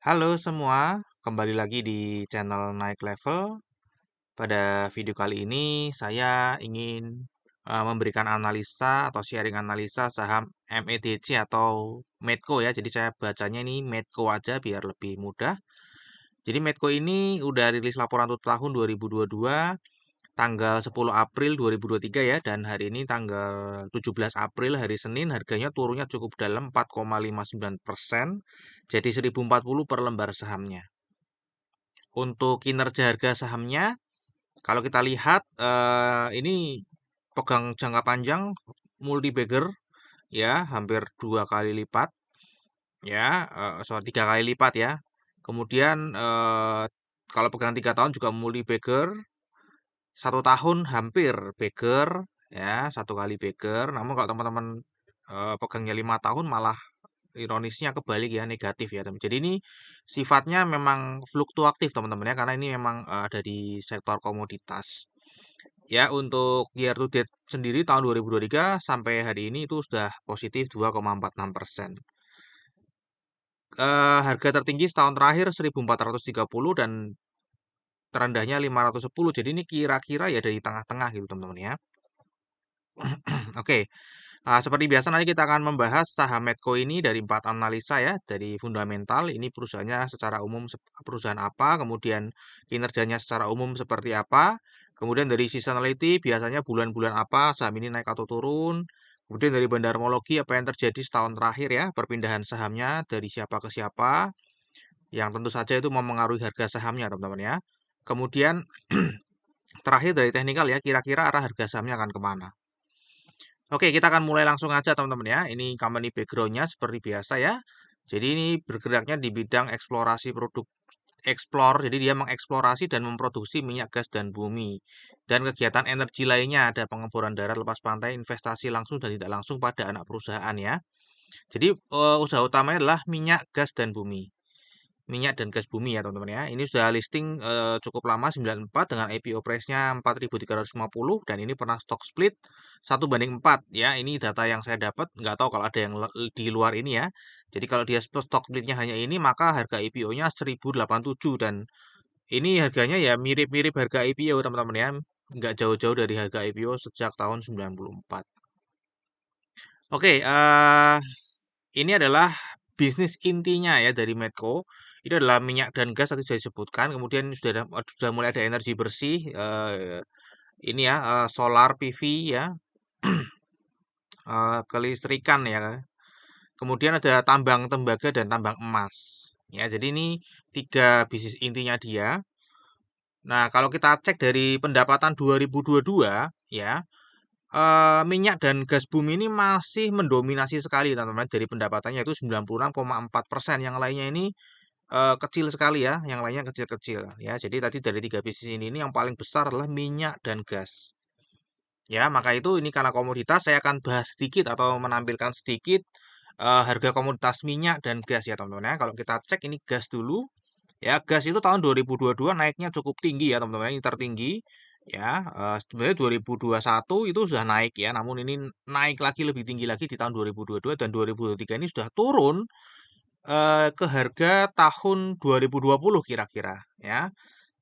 Halo semua, kembali lagi di channel Naik Level. Pada video kali ini saya ingin memberikan analisa atau sharing analisa saham MEDC atau Medco ya. Jadi saya bacanya ini Medco aja biar lebih mudah. Jadi Medco ini udah rilis laporan tutup tahun 2022 tanggal 10 April 2023 ya, dan hari ini tanggal 17 April hari Senin harganya turunnya cukup dalam 4,59%, jadi 1040 per lembar sahamnya. Untuk kinerja harga sahamnya, kalau kita lihat ini pegang jangka panjang multi bagger ya, hampir 2 kali lipat ya, sorry 3 kali lipat ya. Kemudian kalau pegang 3 tahun juga multi bagger, 1 tahun hampir bagger ya, 1 kali bagger. Namun kalau teman-teman pegangnya 5 tahun malah ironisnya kebalik ya, negatif ya teman. Jadi ini sifatnya memang fluktuatif teman-teman ya, karena ini memang ada di sektor komoditas. Ya, untuk year to date sendiri tahun 2023 sampai hari ini itu sudah positif 2,46%. Harga tertinggi setahun terakhir 1430 dan terendahnya 510. Jadi ini kira-kira ya dari tengah-tengah gitu teman-teman ya. Oke. Seperti biasa nanti kita akan membahas saham Medco ini dari 4 analisa ya, dari fundamental, ini perusahaannya secara umum perusahaan apa, kemudian kinerjanya secara umum seperti apa, kemudian dari seasonality biasanya bulan-bulan apa saham ini naik atau turun, kemudian dari bandarmologi apa yang terjadi setahun terakhir ya, perpindahan sahamnya dari siapa ke siapa, yang tentu saja itu mempengaruhi harga sahamnya teman-teman ya. Kemudian terakhir dari teknikal ya, kira-kira arah harga sahamnya akan kemana. Oke, kita akan mulai langsung aja teman-teman ya. Ini company backgroundnya seperti biasa ya. Jadi ini bergeraknya di bidang eksplorasi produk explore. Jadi dia mengeksplorasi dan memproduksi minyak gas dan bumi. Dan kegiatan energi lainnya ada pengeboran darat, lepas pantai, investasi langsung dan tidak langsung pada anak perusahaan ya. Jadi usaha utamanya adalah minyak, gas dan bumi. Minyak dan gas bumi ya teman-teman ya. Ini sudah listing cukup lama 94 dengan IPO price-nya 4.350 dan ini pernah stock split 1:4 ya. Ini data yang saya dapat, nggak tahu kalau ada yang di luar ini ya. Jadi kalau dia stock splitnya hanya ini maka harga IPO-nya 1087 dan ini harganya ya mirip-mirip harga IPO teman-teman ya. Nggak jauh-jauh dari harga IPO sejak tahun 94. Oke, ini adalah bisnis intinya ya dari Medco. Ini adalah minyak dan gas tadi saya sebutkan. Kemudian sudah mulai ada energi bersih. Ini ya solar PV ya, kelistrikan ya. Kemudian ada tambang tembaga dan tambang emas. Ya, jadi ini 3 bisnis intinya dia. Nah, kalau kita cek dari pendapatan 2022 ya, minyak dan gas bumi ini masih mendominasi sekali teman-teman dari pendapatannya itu 96,4%. Yang lainnya ini kecil sekali ya, yang lainnya kecil-kecil ya. Jadi tadi dari 3 bisnis ini yang paling besar adalah minyak dan gas. Ya, maka itu ini karena komoditas saya akan bahas sedikit atau menampilkan sedikit harga komoditas minyak dan gas ya teman-teman ya. Kalau kita cek ini gas dulu. Ya, gas itu tahun 2022 naiknya cukup tinggi ya teman-teman, ini tertinggi ya. Sebenarnya 2021 itu sudah naik ya, namun ini naik lagi lebih tinggi lagi di tahun 2022 dan 2023 ini sudah turun ke harga tahun 2020 kira-kira ya.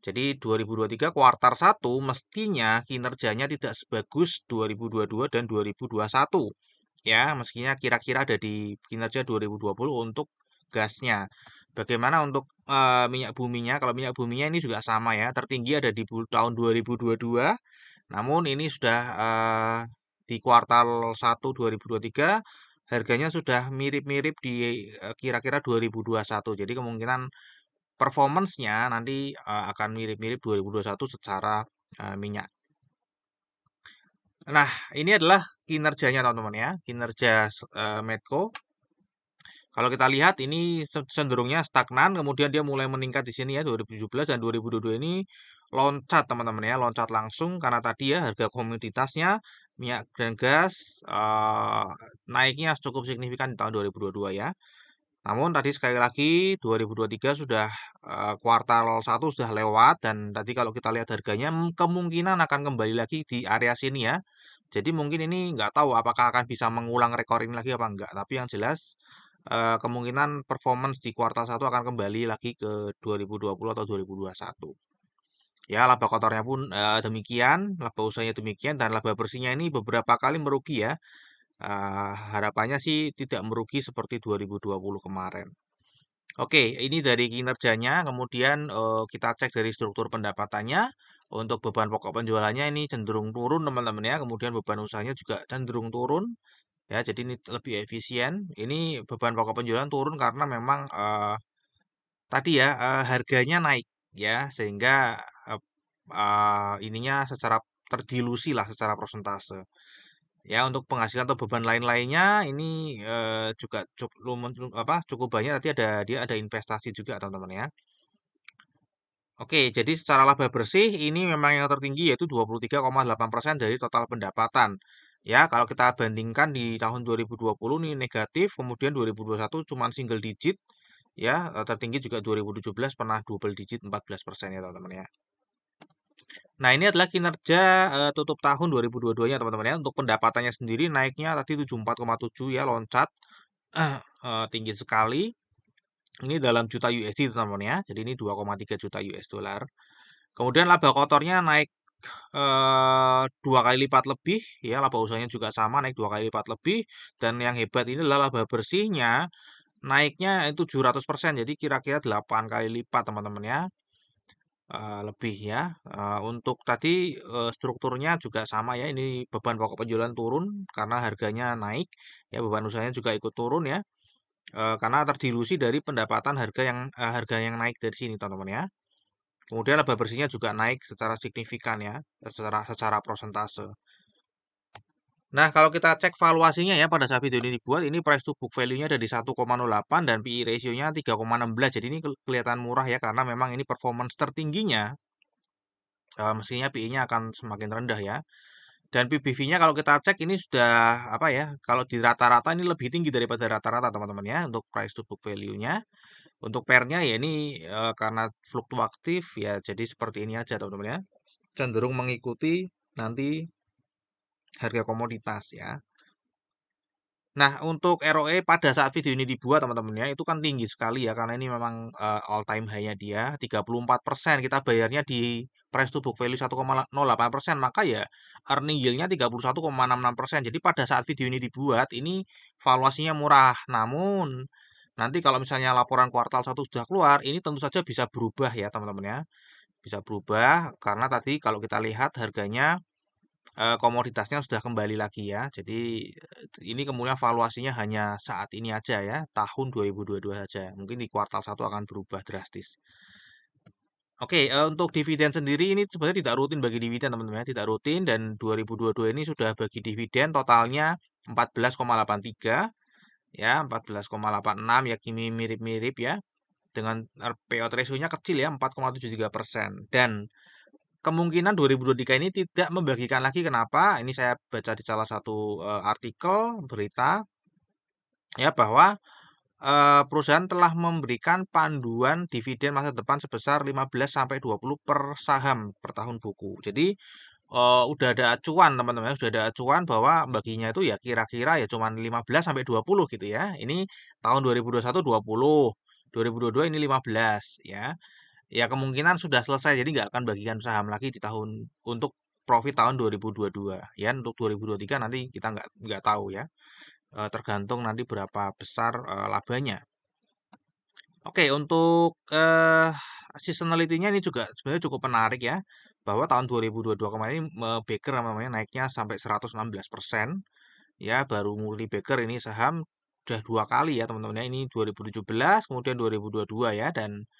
Jadi 2023 kuartal 1 mestinya kinerjanya tidak sebagus 2022 dan 2021 ya, mestinya kira-kira ada di kinerja 2020 untuk gasnya. Bagaimana untuk minyak buminya? Kalau minyak buminya ini juga sama ya, tertinggi ada di tahun 2022, namun ini sudah di kuartal 1 2023 harganya sudah mirip-mirip di kira-kira 2021. Jadi kemungkinan performance-nya nanti akan mirip-mirip 2021 secara minyak. Nah, ini adalah kinerjanya teman-teman ya, kinerja Medco. Kalau kita lihat ini cenderungnya stagnan, kemudian dia mulai meningkat di sini ya 2017 dan 2022 ini loncat teman-teman ya, loncat langsung karena tadi ya harga komoditasnya minyak dan gas naiknya cukup signifikan di tahun 2022 ya. Namun tadi sekali lagi 2023 sudah kuartal 1 sudah lewat dan tadi kalau kita lihat harganya kemungkinan akan kembali lagi di area sini ya. Jadi mungkin ini nggak tahu apakah akan bisa mengulang rekor ini lagi apa enggak. Tapi yang jelas kemungkinan performance di kuartal 1 akan kembali lagi ke 2020 atau 2021. Ya, laba kotornya pun demikian, laba usahanya demikian, dan laba bersihnya ini beberapa kali merugi ya. Harapannya sih tidak merugi seperti 2020 kemarin. Oke, ini dari kinerjanya, kemudian kita cek dari struktur pendapatannya. Untuk beban pokok penjualannya ini cenderung turun teman-teman ya, kemudian beban usahanya juga cenderung turun. Ya, jadi ini lebih efisien. Ini beban pokok penjualan turun karena memang tadi ya harganya naik ya, sehingga eh, ininya secara terdilusi lah secara persentase. Ya, untuk penghasilan atau beban lain-lainnya ini juga cukup banyak. Tadi dia ada investasi juga teman-teman ya. Oke, jadi secara laba bersih ini memang yang tertinggi yaitu 23,8% dari total pendapatan. Ya, kalau kita bandingkan di tahun 2020 nih negatif, kemudian 2021 cuma single digit, ya, tertinggi juga 2017 pernah double digit 14% ya teman-teman ya. Nah, ini adalah kinerja tutup tahun 2022-nya teman-teman ya. Untuk pendapatannya sendiri naiknya tadi 74,7 ya, loncat tinggi sekali. Ini dalam juta USD teman-teman ya. Jadi ini 2,3 juta US dollar. Kemudian laba kotornya naik dua kali lipat lebih ya, laba usahanya juga sama naik dua kali lipat lebih, dan yang hebat ini adalah laba bersihnya naiknya itu 700%, jadi kira-kira 8 kali lipat teman-teman ya. Lebih ya. Untuk tadi strukturnya juga sama ya. Ini beban pokok penjualan turun karena harganya naik. Ya, beban usahanya juga ikut turun ya. Karena terdilusi dari pendapatan harga yang naik dari sini teman-teman ya. Kemudian laba bersihnya juga naik secara signifikan ya, secara persentase. Nah, kalau kita cek valuasinya ya pada saat video ini dibuat, ini price to book value-nya dari 1,08 dan PE ratio-nya 3,16. Jadi ini kelihatan murah ya karena memang ini performance tertingginya. Mestinya PE-nya akan semakin rendah ya. Dan PBV-nya kalau kita cek ini sudah apa ya? Kalau di rata-rata ini lebih tinggi daripada rata-rata teman-teman ya untuk price to book value-nya. Untuk pair-nya ya ini karena fluktuatif ya jadi seperti ini aja teman-teman ya. Cenderung mengikuti nanti harga komoditas ya. Nah, untuk ROE pada saat video ini dibuat teman-teman ya, itu kan tinggi sekali ya karena ini memang all time high-nya dia 34%. Kita bayarnya di price to book value 1,08%, maka ya earning yield-nya 31,66%. Jadi pada saat video ini dibuat ini valuasinya murah. Namun nanti kalau misalnya laporan kuartal 1 sudah keluar, ini tentu saja bisa berubah ya teman-teman ya. Bisa berubah karena tadi kalau kita lihat harganya komoditasnya sudah kembali lagi ya. Jadi ini kemudian valuasinya hanya saat ini aja ya, tahun 2022 saja. Mungkin di kuartal 1 akan berubah drastis. Oke, untuk dividen sendiri ini sebenarnya tidak rutin bagi dividen teman-teman ya, tidak rutin, dan 2022 ini sudah bagi dividen totalnya 14,83 ya, 14,86 ya, kini mirip-mirip ya. Dengan payout ratio-nya kecil ya, 4,73%. Dan kemungkinan 2023 ini tidak membagikan lagi. Kenapa? Ini saya baca di salah satu artikel berita ya bahwa perusahaan telah memberikan panduan dividen masa depan sebesar 15 sampai 20 per saham per tahun buku. Jadi udah ada acuan teman-teman, sudah ada acuan bahwa baginya itu ya kira-kira ya cuman 15 sampai 20 gitu ya. Ini tahun 2021 20, 2022 ini 15 ya. Ya kemungkinan sudah selesai, jadi nggak akan bagikan saham lagi di tahun untuk profit tahun 2022 ya. Untuk 2023 nanti kita nggak tahu ya. Tergantung nanti berapa besar labanya. Oke, untuk seasonality-nya ini juga sebenarnya cukup menarik ya. Bahwa tahun 2022 kemarin ini Baker namanya naiknya sampai 116%. Ya, baru Murni Baker ini saham sudah dua kali ya teman-teman ya. Ini 2017 kemudian 2022 ya, dan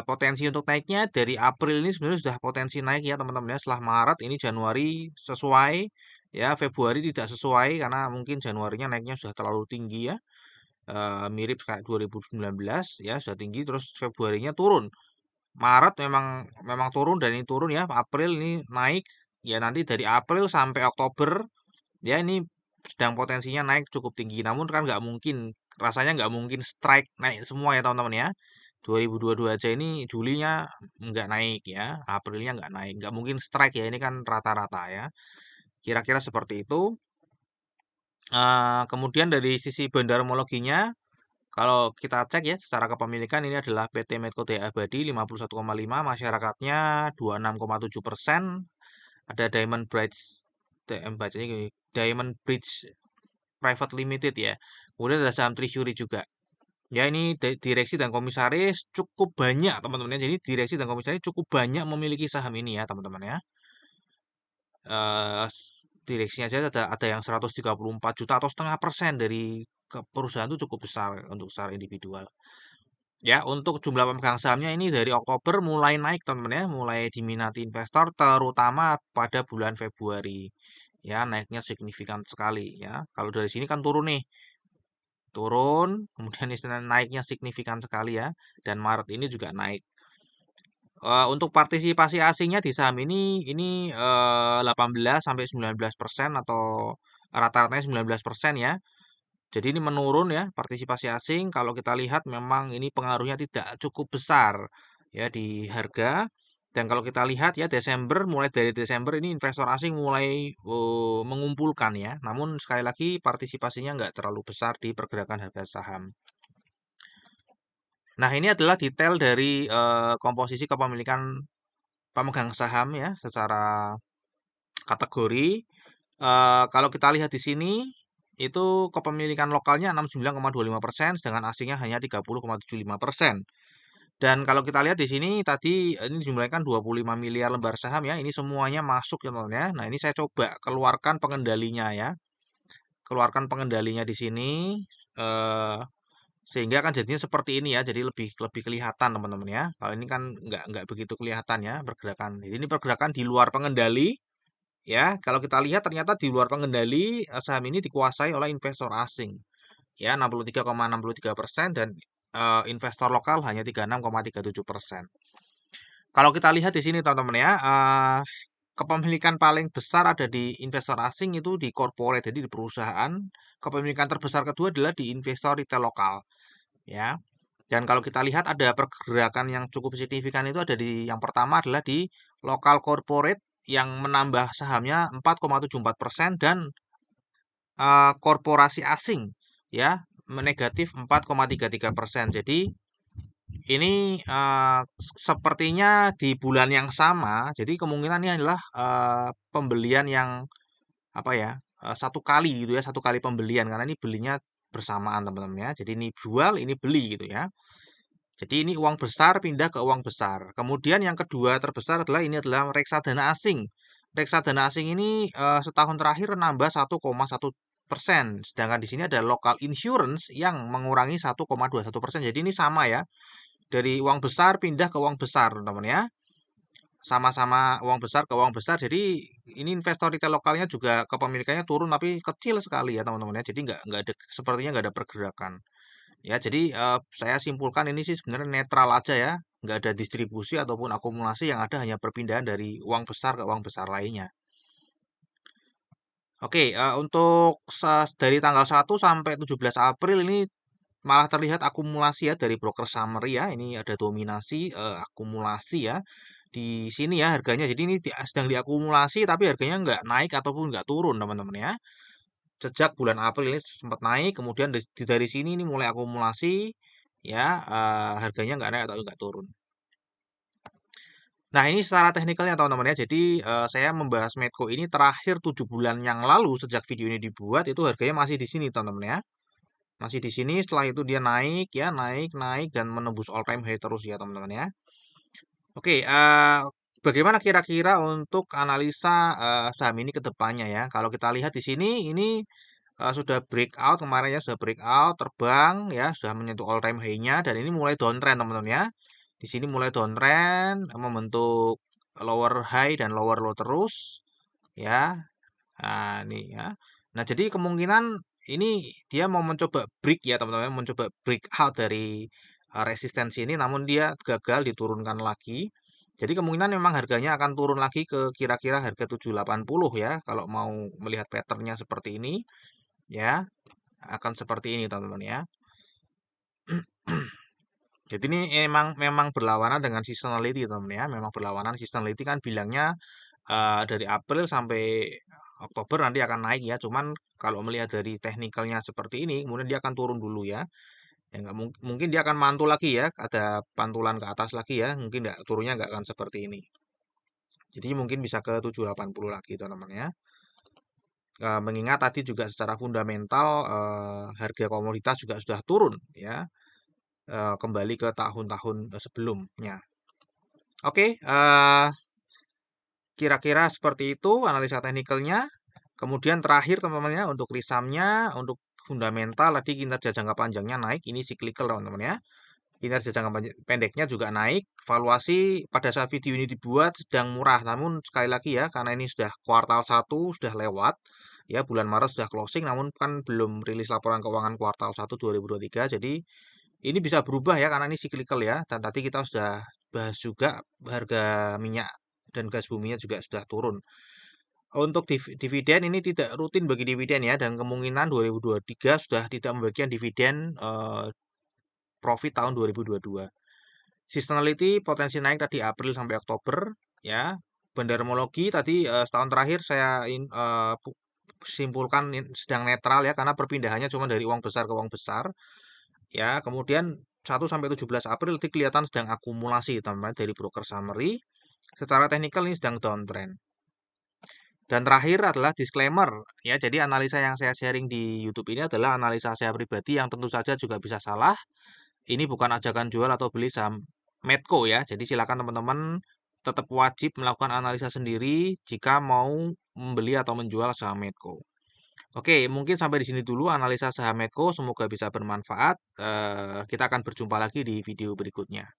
potensi untuk naiknya dari April ini sebenarnya sudah potensi naik ya teman-teman ya. Setelah Maret ini Januari sesuai ya, Februari tidak sesuai karena mungkin Januarinya naiknya sudah terlalu tinggi ya. Mirip kayak 2019 ya, sudah tinggi, terus Februarinya turun. Maret memang memang turun, dan ini turun ya. April ini naik ya, nanti dari April sampai Oktober ya ini sedang potensinya naik cukup tinggi. Namun kan nggak mungkin, rasanya nggak mungkin strike naik semua ya teman-teman ya. 2022 aja ini Julinya nggak naik ya, Aprilnya nggak naik, nggak mungkin strike ya, ini kan rata-rata ya. Kira-kira seperti itu. Kemudian dari sisi bandarmologinya, Kalau kita cek ya secara kepemilikan ini adalah PT Medco Jaya Abadi 51,5, masyarakatnya 26,7%, ada bacanya gini, Diamond Bridge Private Limited ya. Kemudian ada saham Treasury juga. Ya ini direksi dan komisaris cukup banyak teman-teman ya. Jadi direksi dan komisaris cukup banyak memiliki saham ini ya teman-teman ya. Direksinya saja ada yang 134 juta atau setengah persen dari perusahaan itu cukup besar untuk secara individual. Ya, untuk jumlah pemegang sahamnya ini dari Oktober mulai naik teman-teman ya, mulai diminati investor terutama pada bulan Februari. Ya, naiknya signifikan sekali ya. Kalau dari sini kan turun nih, turun, kemudian istilah naiknya signifikan sekali ya, dan Maret ini juga naik. Untuk partisipasi asingnya di saham ini 18 sampai 19% atau rata-ratanya 19% ya. Jadi ini menurun ya partisipasi asing. Kalau kita lihat memang ini pengaruhnya tidak cukup besar ya di harga. Dan kalau kita lihat ya mulai dari Desember ini investor asing mulai mengumpulkan ya. Namun sekali lagi partisipasinya nggak terlalu besar di pergerakan harga saham. Nah ini adalah detail dari komposisi kepemilikan pemegang saham ya secara kategori. Kalau kita lihat di sini itu kepemilikan lokalnya 69,25%, sedangkan asingnya hanya 30,75%. Dan kalau kita lihat di sini tadi ini dijumlahkan 25 miliar lembar saham ya. Ini semuanya masuk ya teman-teman ya. Nah, ini saya coba keluarkan pengendalinya ya. Keluarkan pengendalinya di sini eh, sehingga kan jadinya seperti ini ya. Jadi lebih lebih kelihatan teman-teman ya. Kalau ini kan nggak begitu kelihatan ya pergerakan. Jadi ini pergerakan di luar pengendali. Ya, kalau kita lihat ternyata di luar pengendali saham ini dikuasai oleh investor asing. Ya, 63,63% dan investor lokal hanya 36,37%. Kalau kita lihat di sini teman-teman ya, kepemilikan paling besar ada di investor asing itu di corporate, jadi di perusahaan. Kepemilikan terbesar kedua adalah di investor retail lokal, ya. Dan kalau kita lihat ada pergerakan yang cukup signifikan itu ada di yang pertama adalah di lokal corporate yang menambah sahamnya 4,74% dan korporasi asing ya negatif 4,33%. Jadi ini sepertinya di bulan yang sama. Jadi kemungkinan ini adalah pembelian yang apa ya satu kali gitu ya, satu kali pembelian karena ini belinya bersamaan teman-teman ya. Jadi ini jual, ini beli gitu ya. Jadi ini uang besar pindah ke uang besar. Kemudian yang kedua terbesar adalah ini adalah reksadana asing. Reksadana asing ini setahun terakhir nambah 1,1%. Sedangkan di sini ada local insurance yang mengurangi 1,21%. Jadi ini sama ya. Dari uang besar pindah ke uang besar, teman-teman ya. Sama-sama uang besar ke uang besar. Jadi ini investor retail lokalnya juga kepemilikannya turun tapi kecil sekali ya teman-teman ya. Jadi nggak ada sepertinya nggak ada pergerakan. Ya, jadi saya simpulkan ini sih sebenarnya netral aja ya, nggak ada distribusi ataupun akumulasi yang ada hanya perpindahan dari uang besar ke uang besar lainnya. Oke, untuk dari tanggal 1 sampai 17 April ini malah terlihat akumulasi ya dari broker summary ya, ini ada dominasi akumulasi ya di sini ya harganya. Jadi ini sedang diakumulasi tapi harganya nggak naik ataupun nggak turun teman-teman ya. Sejak bulan April ini sempat naik, kemudian dari sini ini mulai akumulasi, ya harganya nggak naik atau nggak turun. Nah ini secara teknikalnya teman-teman ya, jadi saya membahas Medco ini terakhir 7 bulan yang lalu sejak video ini dibuat itu harganya masih di sini teman-teman ya. Masih di sini setelah itu dia naik ya, naik dan menembus all time high terus ya teman-teman ya. Oke, bagaimana kira-kira untuk analisa saham ini ke depannya ya? Kalau kita lihat di sini ini sudah breakout kemarin ya, sudah breakout terbang ya, sudah menyentuh all time high-nya dan ini mulai downtrend teman-teman ya. Di sini mulai downtrend membentuk lower high dan lower low terus ya. Nah, ini ya. Nah, jadi kemungkinan ini dia mau mencoba break ya teman-teman, mencoba breakout dari resistensi ini namun dia gagal diturunkan lagi. Jadi kemungkinan memang harganya akan turun lagi ke kira-kira harga 780 ya kalau mau melihat patternnya seperti ini ya akan seperti ini teman-teman ya. Jadi ini memang memang berlawanan dengan seasonality teman-teman ya. Memang berlawanan seasonality kan bilangnya dari April sampai Oktober nanti akan naik ya. Cuman kalau melihat dari teknikalnya seperti ini, kemudian dia akan turun dulu ya. Ya nggak mungkin dia akan mantul lagi ya, ada pantulan ke atas lagi ya, mungkin nggak turunnya nggak akan seperti ini. Jadi mungkin bisa ke 780 lagi teman-teman ya. Mengingat tadi juga secara fundamental harga komoditas juga sudah turun ya, kembali ke tahun-tahun sebelumnya. Oke, kira-kira seperti itu analisa teknikalnya. Kemudian terakhir teman-teman ya, untuk risamnya, untuk fundamental tadi kinerja jangka panjangnya naik, ini cyclical teman-teman ya. Kinerja jangka pendeknya juga naik. Valuasi pada saat video ini dibuat sedang murah. Namun sekali lagi ya, karena ini sudah kuartal 1 sudah lewat. Ya, bulan Maret sudah closing, namun kan belum rilis laporan keuangan kuartal 1 2023. Jadi ini bisa berubah ya, karena ini cyclical ya. Dan tadi kita sudah bahas juga harga minyak dan gas buminya juga sudah turun. Untuk dividen ini tidak rutin bagi dividen ya, dan kemungkinan 2023 sudah tidak membagikan dividen profit tahun 2022. Seasonality potensi naik tadi April sampai Oktober ya. Bandarmologi tadi setahun terakhir saya simpulkan sedang netral ya, karena perpindahannya cuma dari uang besar ke uang besar ya. Kemudian 1 sampai 17 April nanti kelihatan sedang akumulasi teman-teman dari broker summary. Secara teknikal ini sedang downtrend. Dan terakhir adalah disclaimer ya. Jadi analisa yang saya sharing di YouTube ini adalah analisa saya pribadi yang tentu saja juga bisa salah. Ini bukan ajakan jual atau beli saham Medco ya. Jadi silakan teman-teman tetap wajib melakukan analisa sendiri jika mau membeli atau menjual saham Medco. Oke, mungkin sampai di sini dulu analisa saham Medco. Semoga bisa bermanfaat. Kita akan berjumpa lagi di video berikutnya.